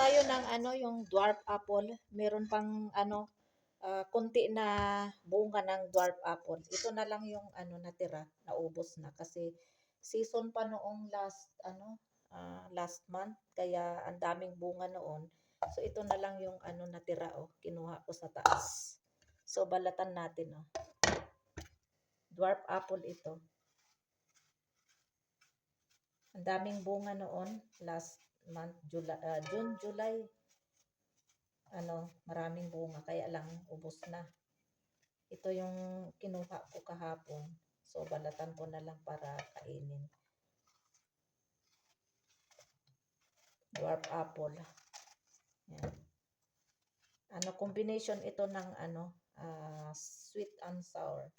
tayo ng ano, yung dwarf apple. Meron pang ano, konti na bunga ng dwarf apple. Ito na lang yung ano natira, naubos na kasi season pa noong last month, kaya ang daming bunga noon. So ito na lang yung ano natira, oh, kinuha ko sa taas. So balatan natin, oh. Dwarf apple ito. Ang daming bunga noon last month, June, July. Maraming bunga, kaya lang ubos na. Ito yung kinuha ko kahapon. So balatan ko na lang para kainin. Dwarf apple. Yan. Combination ito ng sweet and sour.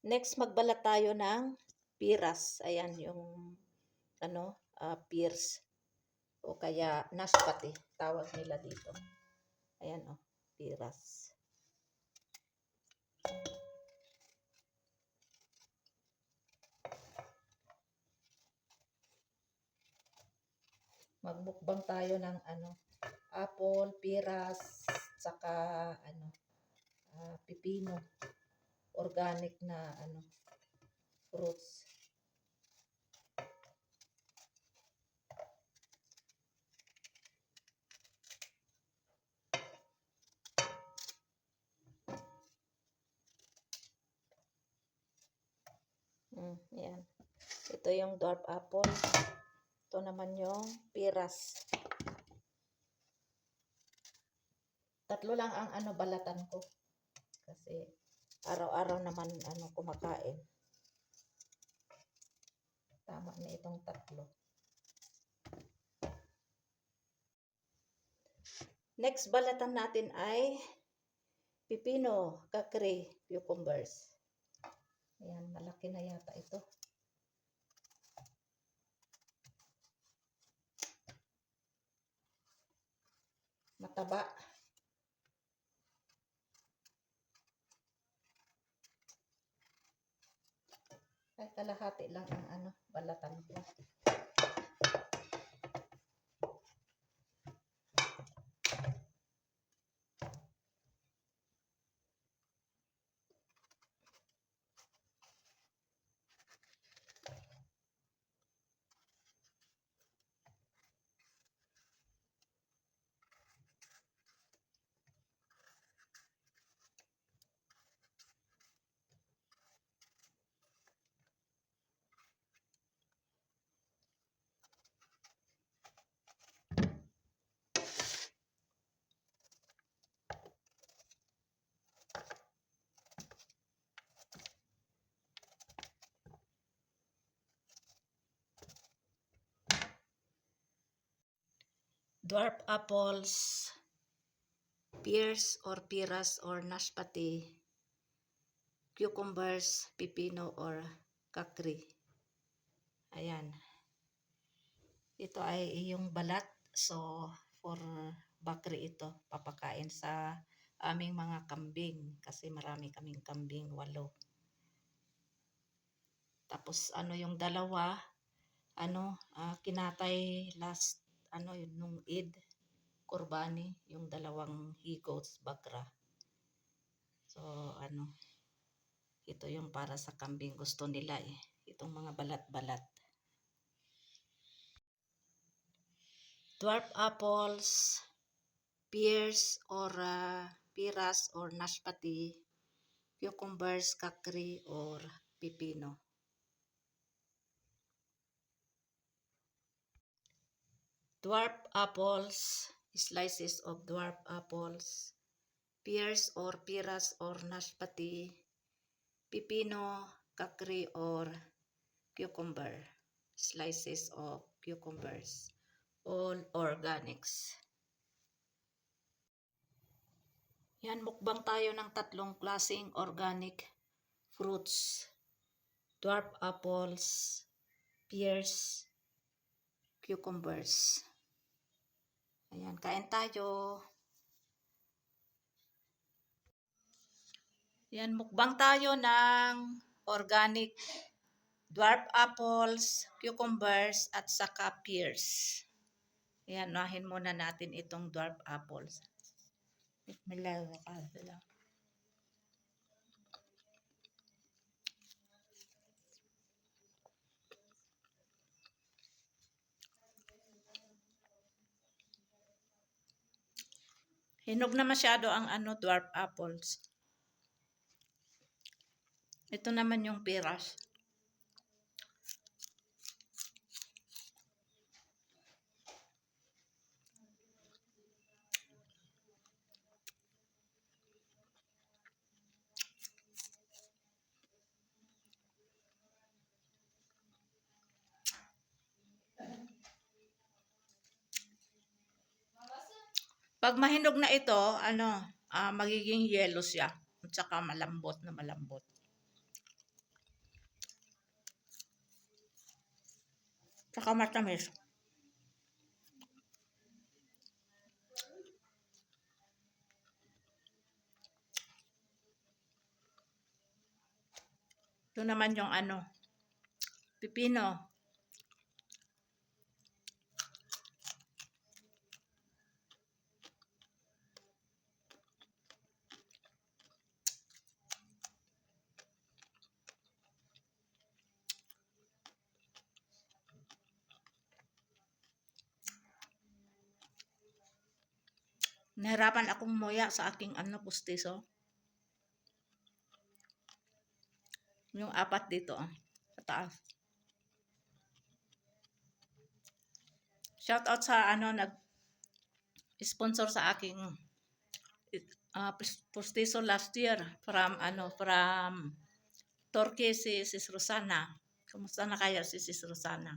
Next, magbalat tayo ng piras. Ayan, yung pears. O kaya naspati, tawag nila dito. Ayan, oh, piras. Magmukbang tayo ng apple, piras, saka pipino. Organic na fruits. Yan. Ito yung dwarf apple. Ito naman yung piras. Tatlo lang ang balatan ko. Kasi araw-araw naman kumakain. Tama na itong tatlo. Next balatan natin ay pipino, kakri, cucumbers. Ayan, malaki na yata ito. Mataba. Ay, kalahati lang ang balatan ko. Dwarf apples, pears or piras or naspati, cucumbers, pipino or kakri. Ayan. Ito ay yung balat. So, for bakri ito, papakain sa aming mga kambing. Kasi marami kaming kambing, 8. Tapos, yung dalawa, kinatay last, nung Eid, Kurbani, yung dalawang he-goats, bakra. So, ito yung para sa kambing, gusto nila eh. Itong mga balat-balat. Dwarf apples, pears or piras or naspati, cucumbers, kakri or pipino. Dwarf apples, slices of dwarf apples, pears or piras or naspati, pipino, kakri or cucumber, slices of cucumbers, all organics. Yan, mukbang tayo ng 3 klaseng organic fruits. Dwarf apples, pears, cucumbers. Ayan, kain tayo. Yan, mukbang tayo ng organic dwarf apples, cucumbers, at saka pears. Yan, nahin muna natin itong dwarf apples. Bismillah. Hinog na masyado ang dwarf apples. Ito naman yung peras. Pag mahinog na ito, magiging yellow siya. At saka malambot na malambot. Saka matamis. Ito naman yung pipino. Nahirapan akong muya sa aking pustiso. Yung apat dito, sa taas. Shout out sa nag-sponsor sa aking pustiso last year from Turkey, si Sis Rosana. Kumusta na kaya si Sis Rosana?